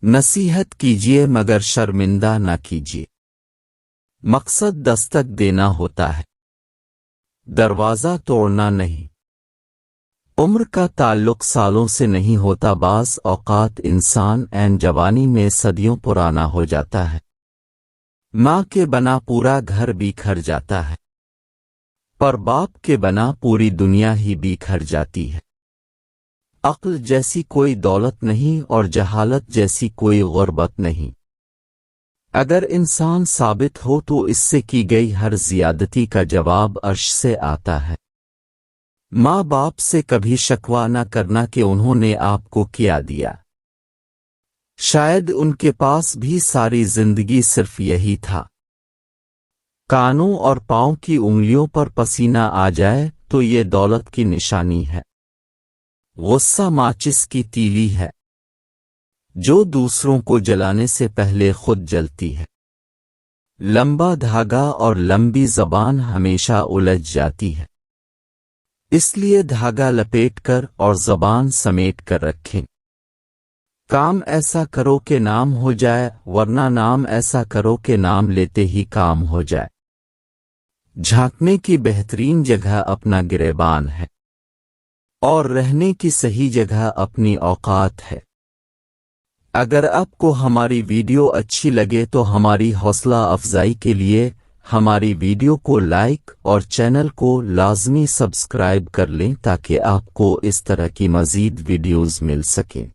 नसीहत कीजिए मगर शर्मिंदा न कीजिए। मकसद दस्तक देना होता है, दरवाज़ा तोड़ना नहीं। उम्र का ताल्लुक सालों से नहीं होता, बाज़ औक़ात इंसान ऐन जवानी में सदियों पुराना हो जाता है। माँ के बना पूरा घर बिखर जाता है, पर बाप के बना पूरी दुनिया ही बिखर जाती है। अक्ल जैसी कोई दौलत नहीं और जहालत जैसी कोई गुर्बत नहीं। अगर इंसान साबित हो तो इससे की गई हर ज़ियादती का जवाब अर्श से आता है। माँ बाप से कभी शकवा न करना कि उन्होंने आपको क्या दिया। शायद उनके पास भी सारी जिंदगी सिर्फ यही था। कानों और पाँव की उंगलियों पर पसीना आ जाए तो ये दौलत की निशानी है। गुस्सा माचिस की तीली है जो दूसरों को जलाने से पहले खुद जलती है। लंबा धागा और लंबी ज़बान हमेशा उलझ जाती है, इसलिए धागा लपेटकर और ज़बान समेट कर रखें। काम ऐसा करो कि नाम हो जाए, वरना नाम ऐसा करो कि नाम लेते ही काम हो जाए। झांकने की बेहतरीन जगह अपना गिरेबान है और रहने की सही जगह अपनी औकात है। अगर आपको हमारी वीडियो अच्छी लगे तो हमारी हौसला अफजाई के लिए हमारी वीडियो को लाइक और चैनल को लाजमी सब्सक्राइब कर लें ताकि आपको इस तरह की मज़ीद वीडियोज़ मिल सकें।